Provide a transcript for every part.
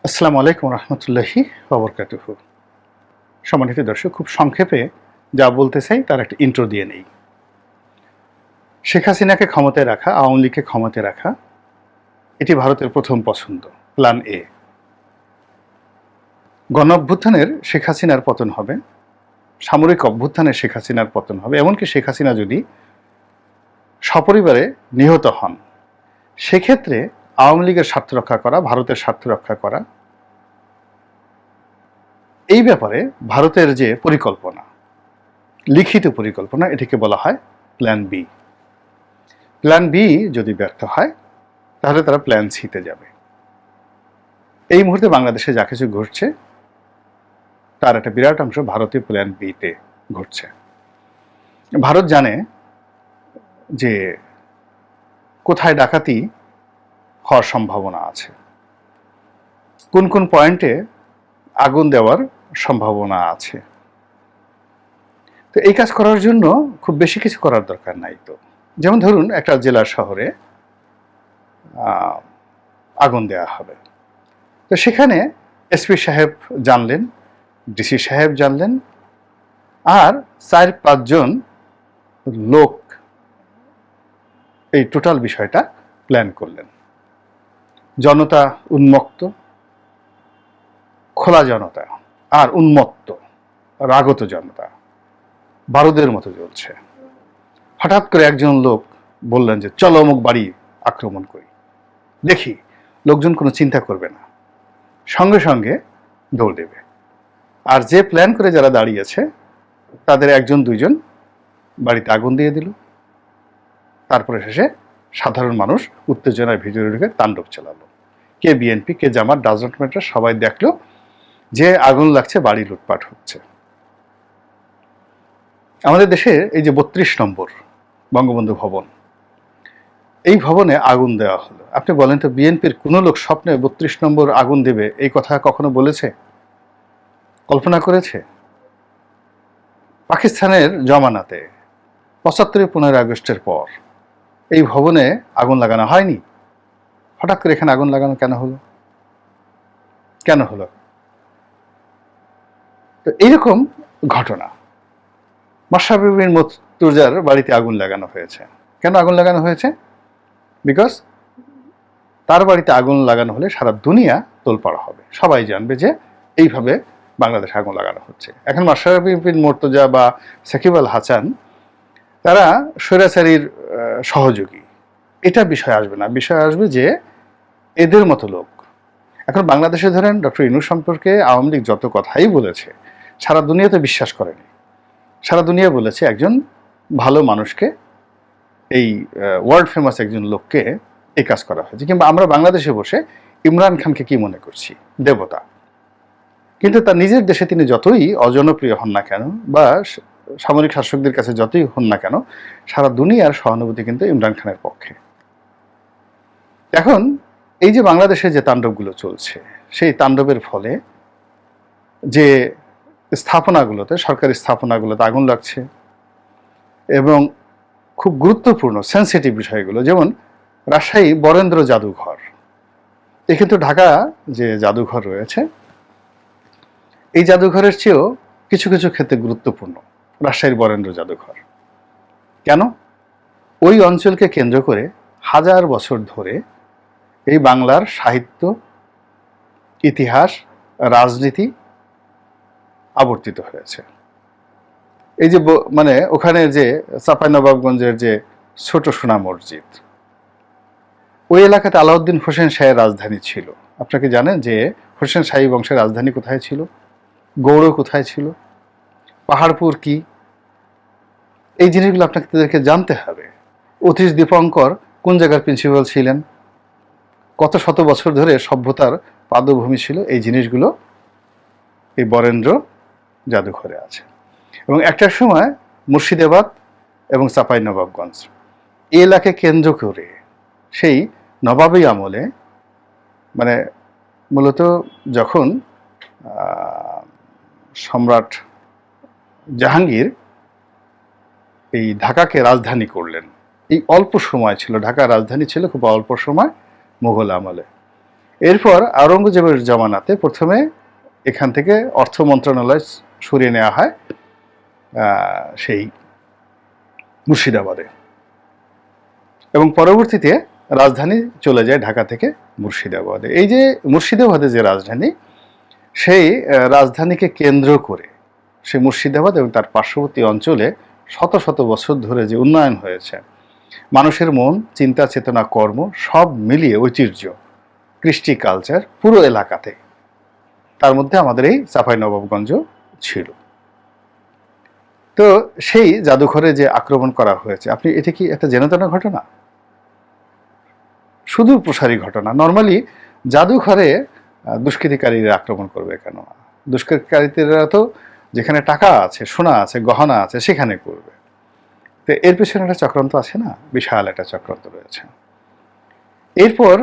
আসসালামু আলাইকুম রহমতুল্লাহি ওয়া বারাকাতুহু। সম্মানিত দর্শক, খুব সংক্ষেপে যা বলতে চাই তার একটা ইন্ট্রো দিয়ে নেই। শেখ হাসিনাকে ক্ষমতায় রাখা, আওয়ামী লীগকে ক্ষমতায় রাখা, এটি ভারতের প্রথম পছন্দ, প্ল্যান এ। গণ অভ্যুত্থানের শেখ হাসিনার পতন হবে, সামরিক অভ্যুত্থানের শেখ হাসিনার পতন হবে, এমনকি শেখ হাসিনা যদি সপরিবারে নিহত হন, সেক্ষেত্রে আওয়ামী লীগের স্বার্থ রক্ষা করা, ভারতের স্বার্থ রক্ষা করা, এই ব্যাপারে ভারতের যে পরিকল্পনা, লিখিত পরিকল্পনা, এটিকে বলা হয় প্ল্যান বি। প্ল্যান বি যদি ব্যর্থ হয় তাহলে তারা প্ল্যান সিতে যাবে। এই মুহূর্তে বাংলাদেশে যা কিছু ঘটছে তার একটা বিরাট অংশ ভারতীয় প্ল্যান বিতে ঘটছে। ভারত জানে যে কোথায় ডাকাতি হওয়ার সম্ভাবনা আছে, কোন কোন পয়েন্টে আগুন দেওয়ার সম্ভাবনা আছে। তো এই কাজ করার জন্য খুব বেশি কিছু করার দরকার নাই। তো যেমন ধরুন, একটা জেলার শহরে আগুন দেওয়া হবে, তো সেখানে এসপি সাহেব জানলেন, ডিসি সাহেব জানলেন, আর 4-5 জন লোক এই টোটাল বিষয়টা প্ল্যান করলেন। জনতা উন্মত্ত, খোলা জনতা আর উন্মত্ত রাগত জনতা বারুদের মতো জ্বলছে। হঠাৎ করে একজন লোক বললেন যে চলো অমুক বাড়ি আক্রমণ করি, দেখি। লোকজন কোনো চিন্তা করবে না, সঙ্গে সঙ্গে দৌড় দেবে। আর যে প্ল্যান করে যারা দাঁড়িয়েছে তাদের 1-2 জন বাড়িতে আগুন দিয়ে দিল। তারপরে শেষে সাধারণ মানুষ উত্তেজনার ভিতরে ঢুকে তাণ্ডব চালালো। কে বিএনপি, কে জামাত, ডাজ নট ম্যাটার, সবাই দেখলো যে আগুন লাগছে, বাড়ি লুটপাট হচ্ছে। আমাদের দেশে এই যে 32 নম্বর বঙ্গবন্ধু ভবন, এই ভবনে আগুন দেওয়া হলো। আপনি বলেন তো, বিএনপির কোনো লোক স্বপ্নে 32 নম্বর আগুন দেবে এই কথা কখনো বলেছে, কল্পনা করেছে? পাকিস্তানের জমানাতে 75-15 আগস্টের পর এই ভবনে আগুন লাগানো হয়নি। হঠাৎ করে এখানে আগুন লাগানো কেন হলো? কেন হলো? তো এইরকম ঘটনা। মাশরাফি বিন মুর্তজার বাড়িতে আগুন লাগানো হয়েছে। কেন আগুন লাগানো হয়েছে? বিকজ তার বাড়িতে আগুন লাগানো হলে সারা দুনিয়া তোলপাড় হবে, সবাই জানবে যে এইভাবে বাংলাদেশে আগুন লাগানো হচ্ছে। এখন মাশরাফি বিন মুর্তজা বা সাকিব আল হাসান তারা স্বৈরাচারীর সহযোগী, এটা বিষয় আসবে না। বিষয় আসবে যে এদের মতো লোক। এখন বাংলাদেশে ধরেন ডক্টর ইউনূস সম্পর্কে আওয়ামী লীগ যত কথাই বলেছে, সারা দুনিয়াতে বিশ্বাস করেনি। সারা দুনিয়া বলেছে একজন ভালো মানুষকে, এই ওয়ার্ল্ড ফেমাস একজন লোককে এই কাজ করা হয়েছে। কিংবা আমরা বাংলাদেশে বসে ইমরান খানকে কি মনে করছি? দেবতা। কিন্তু তার নিজের দেশে তিনি যতই অজনপ্রিয় হন না কেন বা সামরিক শাসকদের কাছে যতই হন না কেন, সারা দুনিয়ার সহানুভূতি কিন্তু ইমরান খানের পক্ষে। এখন এই যে বাংলাদেশে যে তাণ্ডবগুলো চলছে, সেই তাণ্ডবের ফলে যে স্থাপনাগুলোতে, সরকারি স্থাপনাগুলোতে আগুন লাগছে, এবং খুব গুরুত্বপূর্ণ সেন্সিটিভ বিষয়গুলো, যেমন রাজশাহী বরেন্দ্র জাদুঘর, এ কিন্তু ঢাকা যে জাদুঘর রয়েছে, এই জাদুঘরের চেয়েও কিছু কিছু ক্ষেত্রে গুরুত্বপূর্ণ রাজশাহীর বরেন্দ্র জাদুঘর। কেন? ওই অঞ্চলকে কেন্দ্র করে 1000 বছর ধরে এই বাংলার সাহিত্য, ইতিহাস, রাজনীতি আবর্তিত হয়েছে। এই যে মানে ওখানে যে চাঁপাইনবাবগঞ্জের যে ছোট সোনা মসজিদ, ওই এলাকাতে আলাউদ্দিন হোসেন শাহের রাজধানী ছিল। আপনাকে জানেন যে হোসেন শাহী বংশের রাজধানী কোথায় ছিল? গৌড় কোথায় ছিল? পাহাড়পুর কি? এই জিনিসগুলো আপনাকে জানতে হবে। অতীশ দীপঙ্কর কোন জায়গার প্রিন্সিপাল ছিলেন, কত শত বছর ধরে সভ্যতার পাদভূমি ছিল, এই জিনিসগুলো এই বরেন্দ্র জাদুঘরে আছে। এবং একটা সময় মুর্শিদাবাদ এবং চাঁপাইনবাবগঞ্জ এই এলাকাকে কেন্দ্র করে সেই নবাবী আমলে, মানে মূলত যখন সম্রাট জাহাঙ্গীর এই ঢাকাকে রাজধানী করলেন, এই অল্প সময় ছিল, ঢাকা রাজধানী ছিল খুব অল্প সময় মুঘল আমলে। এরপর আওরঙ্গজেবের জমানাতে প্রথমে এখান থেকে অর্থ মন্ত্রণালয় সরিয়ে নেওয়া হয় সেই মুর্শিদাবাদে, এবং পরবর্তীতে রাজধানী চলে যায় ঢাকা থেকে মুর্শিদাবাদে। এই যে মুর্শিদাবাদে যে রাজধানী, সেই রাজধানীকে কেন্দ্র করে সেই মুর্শিদাবাদ এবং তার পার্শ্ববর্তী অঞ্চলে শত শত বছর ধরে যে উন্নয়ন হয়েছে, মানুষের মন, চিন্তা, চেতনা, কর্ম সব মিলিয়ে ঐতিহ্য, কৃষ্টি, কালচার পুরো এলাকাতে, তার মধ্যে আমাদের এই চাঁপাইনবাবগঞ্জ ছিল। তো সেই জাদুঘরে যে আক্রমণ করা হয়েছে, আপনি এটা কি একটা যেনতেন ঘটনা? শুধু প্রসারী ঘটনা। নর্মালি জাদুঘরে দুষ্কৃতিকারীরা আক্রমণ করবে কেন? দুষ্কৃতিকারীরা তো যেখানে টাকা আছে, সোনা আছে, গহনা আছে, সেখানে করবে। তো এর পেছনে একটা চক্রান্ত আছে না, বিশাল একটা চক্রান্ত রয়েছে। এরপর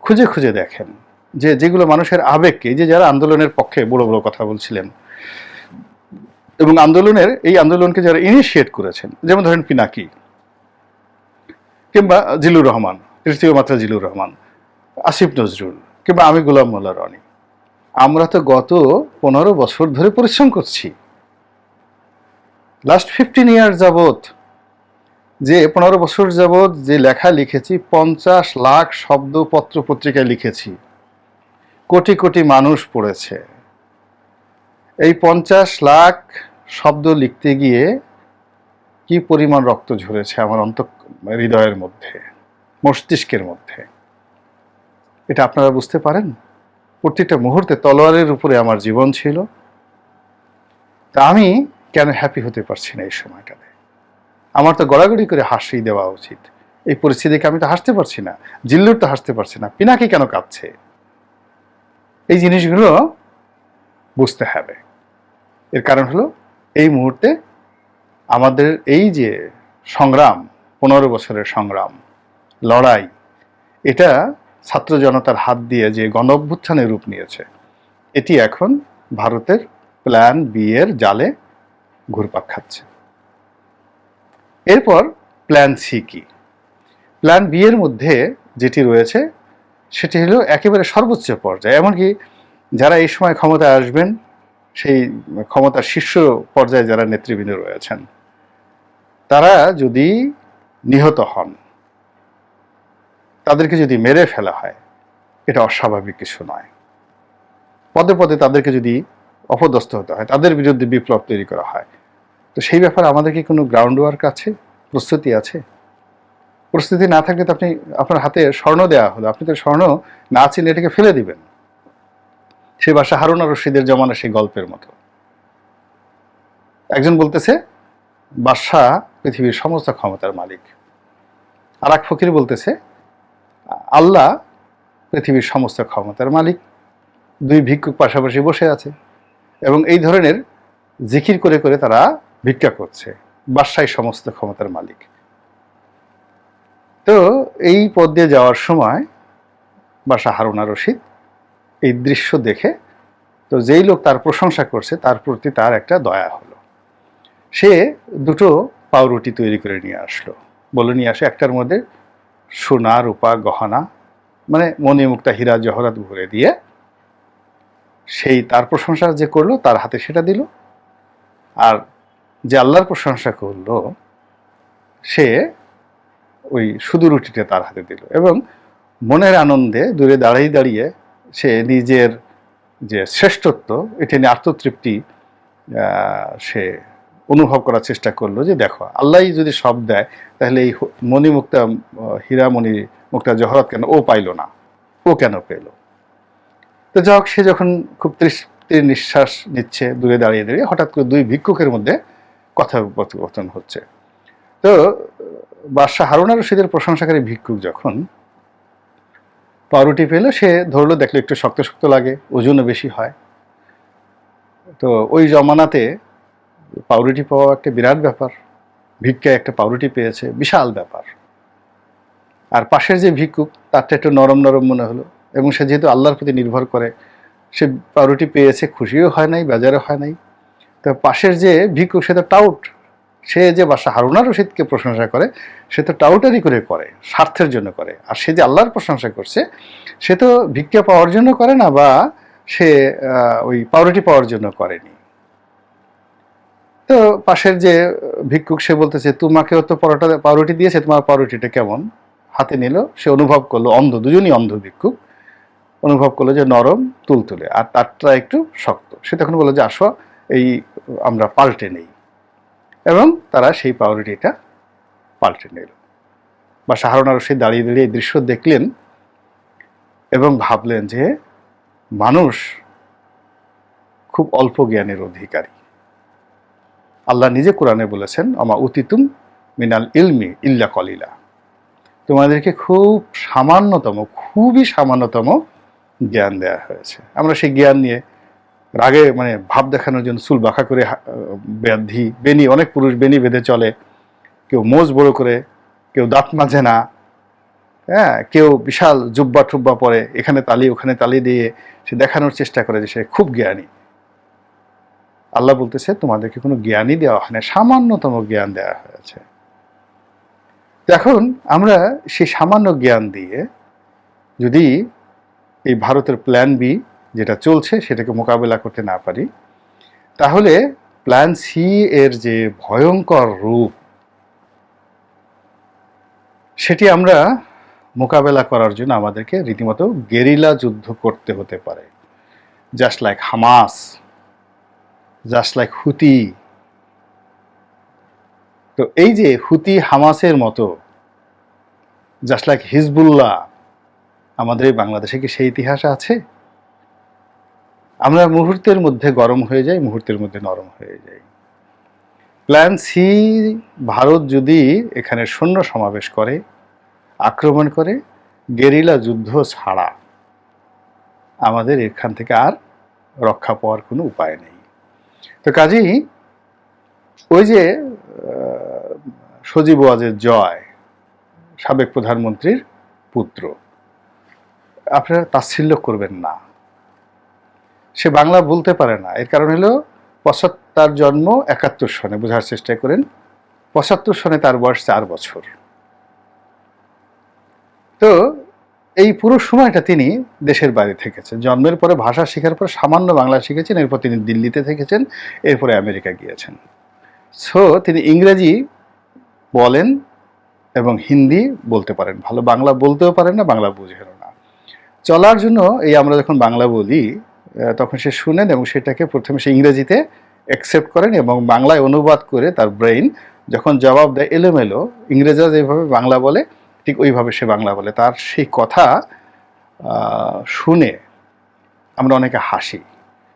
খুঁজে খুঁজে দেখেন যে যেগুলো মানুষের আবেগকে, যে যারা আন্দোলনের পক্ষে বড় বড় কথা বলছিলেন এবং এই আন্দোলনকে যারা ইনিশিয়েট করেছেন, যেমন ধরেন পিনাকি কিংবা জিলুর রহমান, তৃতীয় মাত্রা জিলুর রহমান, আসিফ নজরুল কিংবা আমি গোলাম মোল্লা রনি, আমরা তো গত 15 বছর ধরে পরিশ্রম করছি। লাস্ট 15 ইয়ার যাবৎ, যে 15 বছর যাবৎ যে লেখা লিখেছি, 50 লাখ শব্দ পত্র পত্রিকায় লিখেছি, কোটি কোটি মানুষ পড়েছে। এই 50 লাখ শব্দ লিখতে গিয়ে কি পরিমাণ রক্ত ঝরেছে আমার হৃদয়ের মধ্যে, মস্তিষ্কের মধ্যে, এটা আপনারা বুঝতে পারেন? প্রত্যেকটা মুহূর্তে তলোয়ারের উপরে আমার জীবন ছিল। তা আমি কেন হ্যাপি হতে পারছি না এই সময়টাতে? আমার তো গড়াগড়ি করে হাসি দেওয়া উচিত। এই পরিস্থিতিকে আমি তো হাসতে পারছি না, জিল্লুর তো হাসতে পারছি না, পিনাকি কেন কাঁদছে? এই জিনিসগুলো বুঝতে হবে। এর কারণ হলো, এই মুহূর্তে আমাদের এই যে সংগ্রাম, 15 বছরের সংগ্রাম, লড়াই, এটা ছাত্র জনতার হাত দিয়ে যে গণ অভ্যুত্থানের রূপ নিয়েছে, এটি এখন ভারতের প্ল্যান বি এর জালে ঘুরপাক খাচ্ছে। এরপর প্ল্যান সি কি? প্ল্যান বি এর মধ্যে যেটি রয়েছে সেটি হলো একেবারে সর্বোচ্চ পর্যায়ে। এমনকি যারা এই সময় ক্ষমতায় আসবেন, সেই ক্ষমতার শীর্ষ পর্যায়ে যারা নেতৃবৃন্দ রয়েছেন, তারা যদি নিহত হন, তাদেরকে যদি মেরে ফেলা হয়, এটা অস্বাভাবিক কিছু নয়। পদে পদে তাদেরকে যদি অপদস্থ হতে হয়, তাদের বিরুদ্ধে বিপ্লব তৈরি করা হয়, তো সেই ব্যাপারে আমাদের কি কোনো গ্রাউন্ড ওয়ার্ক আছে, প্রস্তুতি আছে? প্রস্তুতি না থাকলে তো আপনার হাতে স্বর্ণ দেওয়া হলো, আপনি তো স্বর্ণ না চিনে এটাকে ফেলে দিবেন। সে বাদশাহ হারুন আর রশিদের জমানা সেই গল্পের মতো। একজন বলতেছে বাদশাহ পৃথিবীর সমস্ত ক্ষমতার মালিক, আর এক ফকির বলতেছে আল্লাহ পৃথিবীর সমস্ত ক্ষমতার মালিক। দুই ভিক্ষুক পাশাপাশি বসে আছে এবং এই ধরনের জিকির করে করে তারা ভিক্ষা করছে, বাদশাহ সমস্ত ক্ষমতার মালিক। তো এই পথ দিয়ে যাওয়ার সময় বাদশাহ হারুন আর রশিদ এই দৃশ্য দেখে, তো যেই লোক তার প্রশংসা করছে তার প্রতি তার একটা দয়া হলো। সে দুটো পাউরুটি তৈরি করে নিয়ে আসলো, বলে নিয়ে আসে একটার মধ্যে সোনা, রূপা, গহনা, মানে মণিমুক্তা, হীরা জহরাত ভরে দিয়ে, সেই তার প্রশংসা যে করলো তার হাতে সেটা দিল, আর যে আল্লাহর প্রশংসা করলো সে ওই শুধু রুটিটা তার হাতে দিল। এবং মনের আনন্দে দূরে দাঁড়িয়ে দাঁড়িয়ে সে নিজের যে শ্রেষ্ঠত্ব, এটা নিয়ে আত্মতৃপ্তি সে অনুভব করার চেষ্টা করলো, যে দেখো আল্লাহই যদি সব দেয়, তাহলে এই মণিমুক্তা, হীরা মণিমুক্তা জহরত কেন ও পাইল না, ও কেন পেল? তো যাই হোক, সে যখন খুব তৃপ্তির নিঃশ্বাস নিচ্ছে দূরে দাঁড়িয়ে দাঁড়িয়ে, হঠাৎ করে দুই ভিক্ষুকের মধ্যে কথোপকথন হচ্ছে। তো বাদশাহ হারুন আর রশিদের প্রশংসাকারী ভিক্ষুক যখন পাউরুটি পেল, সে ধরলো, দেখলো একটু শক্ত শক্ত লাগে, ওজনও বেশি হয়। তো ওই জমানাতে পাউরুটি পাওয়া একটা বিরাট ব্যাপার, ভিক্ষায় একটা পাউরুটি পেয়েছে, বিশাল ব্যাপার। আর পাশের যে ভিক্ষুক, তারটা একটু নরম নরম মনে হলো, এবং সে যেহেতু আল্লাহর প্রতি নির্ভর করে, সে পাউরুটি পেয়েছে, খুশিও হয় নাই, বেজারও হয় নাই। তো পাশের যে ভিক্ষুক, সে তো টাউট, সে যে বাদশাহ হারুন আর রশিদকে প্রশংসা করে, সে তো টাউটারি করে, স্বার্থের জন্য করে। আর সে যে আল্লাহর প্রশংসা করছে, সে তো ভিক্ষা পাওয়ার জন্য করে না, বা সে ওই পাউরুটি পাওয়ার জন্য করেনি। তো পাশের যে ভিক্ষুক সে বলতেছে, তোমাকেও তো পরোটা পাউরুটি দিয়েছে, তোমার পাউরুটিটা কেমন? হাতে নিল, সে অনুভব করলো, অন্ধ, দুজনই অন্ধ ভিক্ষুক, অনুভব করলো যে নরম তুলতুলে, আর তারটা একটু শক্ত। সে তখন বললো যে আসো এই আমরা পাল্টে নেই, এবং তারা সেই পাউরুটিটা পাল্টে নিল। বা হারুন আর রশিদ দাঁড়িয়ে দাঁড়িয়ে এই দৃশ্য দেখলেন এবং ভাবলেন যে মানুষ খুব অল্প জ্ঞানের অধিকারী। আল্লাহ নিজে কোরআনে বলেছেন, আমা উতিতুম মিনাল ইলমি ইল্লা কলিলা, তোমাদেরকে খুব সামান্যতম, খুবই সামান্যতম জ্ঞান দেয়া হয়েছে। আমরা সেই জ্ঞান নিয়ে রাগে মানে ভাব দেখানোর জন্য চুল বাঁকা করে ব্যাধি বেনি, অনেক পুরুষ বেনি বেঁধে চলে, কেউ মোজ বড় করে, কেউ দাঁত মাজে না, হ্যাঁ, কেউ বিশাল জুব্বা টুব্বা পরে, এখানে তালি ওখানে তালি দিয়ে সে দেখানোর চেষ্টা করে যে সে খুব জ্ঞানী। আল্লাহ বলতেছে তোমাদেরকে কোনো জ্ঞানই দেওয়া হয় না, সামান্যতম জ্ঞান দেওয়া হয়েছে। এখন আমরা সেই সামান্য জ্ঞান দিয়ে যদি এই ভারতের প্ল্যান বি যেটা চলছে সেটাকে মোকাবেলা করতে না পারি, তাহলে প্ল্যান সি এর যে ভয়ঙ্কর রূপ, সেটি আমরা মোকাবেলা করার জন্য আমাদেরকে রীতিমতো গেরিলা যুদ্ধ করতে হতে পারে, just like Hamas, just like Houthi. তো এই যে হুতি হামাসের মতো, জাস্ট লাইক হিজবুল্লাহ, আমাদের এই বাংলাদেশে কি সেই ইতিহাস আছে? আমরা মুহূর্তের মধ্যে গরম হয়ে যাই, মুহূর্তের মধ্যে নরম হয়ে যাই। প্ল্যান সি, ভারত যদি এখানে সৈন্য সমাবেশ করে, আক্রমণ করে, গেরিলা যুদ্ধ ছাড়া আমাদের এখান থেকে আর রক্ষা পাওয়ার কোনো উপায় নেই। তো কাজেই ওই যে সজীব ওয়াজেদ জয়, সাবেক প্রধানমন্ত্রীর পুত্র, আপনারা তাচ্ছিল্য করবেন না। সে বাংলা বলতে পারে না, এর কারণ হলো তার জন্ম ৭১ সনে, বোঝার চেষ্টা করেন, ৭৫ সনে তার বয়স ৪ বছর। তো এই পুরো সময়টা তিনি দেশের বাইরে থেকেছেন। জন্মের পরে ভাষা শেখার পর সামান্য বাংলা শিখেছেন, এরপর তিনি দিল্লিতে থেকেছেন, এরপরে আমেরিকা গিয়েছেন। সো তিনি ইংরেজি বলেন এবং হিন্দি বলতে পারেন, ভালো বাংলা বলতেও পারেন না, বাংলা বুঝেন না। চলার জন্য এই আমরা যখন বাংলা বলি তখন সে শুনেন এবং সেটাকে প্রথমে সে ইংরেজিতে অ্যাকসেপ্ট করেন এবং বাংলায় অনুবাদ করে তার ব্রেইন যখন জবাব দেয় এলোমেলো, ইংরেজরা যেভাবে বাংলা বলে ঠিক ওইভাবে সে বাংলা বলে। তার সেই কথা শুনে আমরা অনেকে হাসি,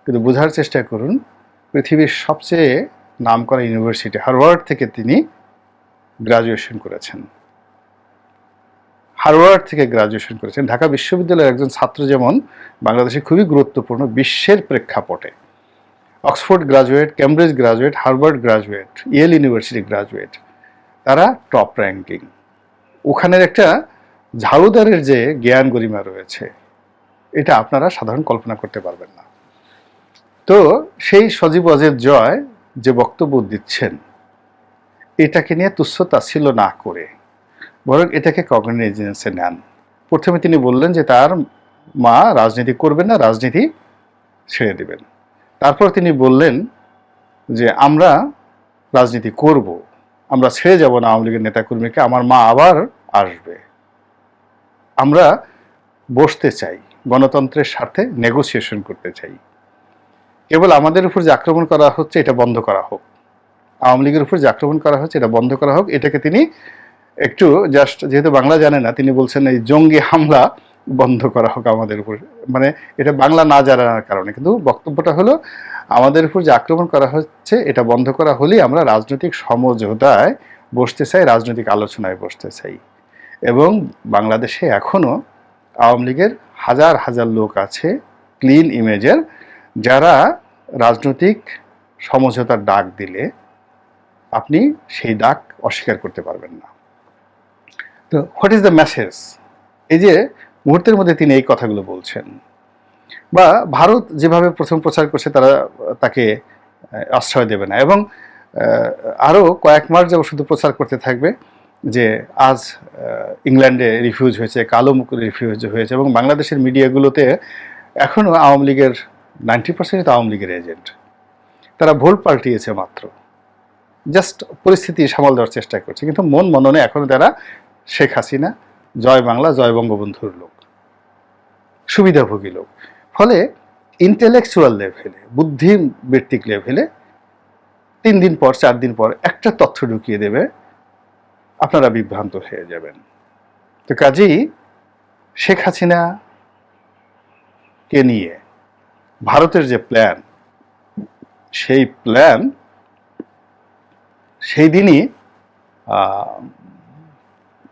কিন্তু বোঝার চেষ্টা করুন, পৃথিবীর সবচেয়ে নামকরা ইউনিভার্সিটি হার্ভার্ড থেকে তিনি গ্রাজুয়েশন করেছেন। হার্ভার্ড থেকে গ্রাজুয়েশন করেছেন। ঢাকা বিশ্ববিদ্যালয়ের একজন ছাত্র যেমন বাংলাদেশে খুবই গুরুত্বপূর্ণ, বিশ্বের প্রেক্ষাপটে Oxford graduate, Cambridge graduate, Harvard graduate, Yale university graduate, তারা টপ র্যাঙ্কিং। ওখানের একটা ঝাড়ুদারের যে জ্ঞান গরিমা রয়েছে, এটা আপনারা সাধারণ কল্পনা করতে পারবেন না। তো সেই সজীব ওয়াজেদ জয় যে বক্তব্য দিচ্ছেন, এটাকে নিয়ে তুচ্ছ তাচ্ছিল্য না করে বরং এটাকে কগনিজেন্সে নেন। প্রথমে তিনি বললেন যে তার মা রাজনীতি করবেন না, রাজনীতি ছেড়ে দেবেন। তারপর তিনি বললেন যে আমরা রাজনীতি করব, আমরা ছেড়ে যাব না আওয়ামী লীগের নেতাকর্মীকে, আমার মা আবার আসবে, আমরা বসতে চাই, গণতন্ত্রের স্বার্থে নেগোসিয়েশন করতে চাই, কেবল আমাদের উপর যে আক্রমণ করা হচ্ছে এটা বন্ধ করা হোক, আওয়ামী লীগের উপর যে আক্রমণ করা হচ্ছে এটা বন্ধ করা হোক। এটাকে তিনি একটু জাস্ট, যেহেতু বাংলা জানে না, তিনি বলছেন এই জঙ্গি হামলা বন্ধ করা হোক আমাদের উপর, মানে এটা বাংলা না জানার কারণে, কিন্তু বক্তব্যটা হলো আমাদের উপর যে আক্রমণ করা হচ্ছে এটা বন্ধ করা হলেই আমরা রাজনৈতিক সমঝোতায় বসতে চাই, রাজনৈতিক আলোচনায় বসতে চাই। এবং বাংলাদেশে এখনো আওয়ামী লীগের হাজার হাজার লোক আছে ক্লিন ইমেজের, যারা রাজনৈতিক সমঝোতার ডাক দিলে আপনি সেই ডাক অস্বীকার করতে পারবেন না। তো হোয়াট ইজ দ্য মেসেজ? এই যে মুহূর্তের মধ্যে তিনি এই কথাগুলো বলছেন, বা ভারত যেভাবে প্রথম প্রচার করছে তারা তাকে আশ্রয় দেবে না, এবং আরও কয়েক মাস যাবত শুধু প্রচার করতে থাকবে যে আজ ইংল্যান্ডে রিফিউজ হয়েছে, কালো মুখ রিফিউজ হয়েছে, এবং বাংলাদেশের মিডিয়াগুলোতে এখনও আওয়ামী লীগের 90% তো আওয়ামী লীগের এজেন্ট। তারা ভোট পাল্টিয়েছে মাত্র, জাস্ট পরিস্থিতি সামাল দেওয়ার চেষ্টা করছে, কিন্তু মন মননে এখনো তারা শেখ হাসিনা, জয় বাংলা, জয় বঙ্গবন্ধুর লোক, সুবিধাভোগী লোক। ফলে ইন্টেলেকচুয়াল লেভেলে, বুদ্ধিবৃত্তিক লেভেলে 3 দিন পর 4 দিন পর একটা তথ্য ঢুকিয়ে দেবে, আপনারা বিভ্রান্ত হয়ে যাবেন। তো কাজেই শেখ হাসিনাকে নিয়ে ভারতের যে প্ল্যান, সেই প্ল্যান সেই দিনই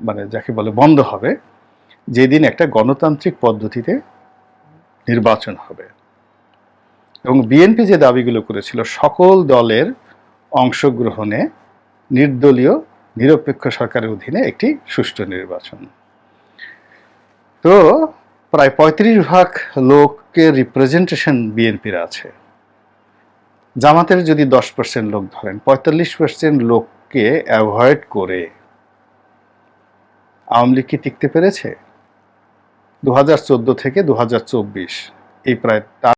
মানে যাকে বলে বন্ধ হবে, যেদিন একটা গণতান্ত্রিক পদ্ধতিতে নির্বাচন হবে। এবং বিএনপি যে দাবিগুলো করেছিল সকল দলের অংশগ্রহণে নির্দলীয় নিরপেক্ষ সরকারের অধীনে একটি সুষ্ঠু নির্বাচন, তো প্রায় 35% লোকের রিপ্রেজেন্টেশন বিএনপির আছে। জামাতের যদি 10% লোক ধরেন, 45% লোককে অ্যাভয়েড করে আওয়ামী লীগ কি টিকতে পেরেছে? 2014 থেকে 2024 এই প্রায়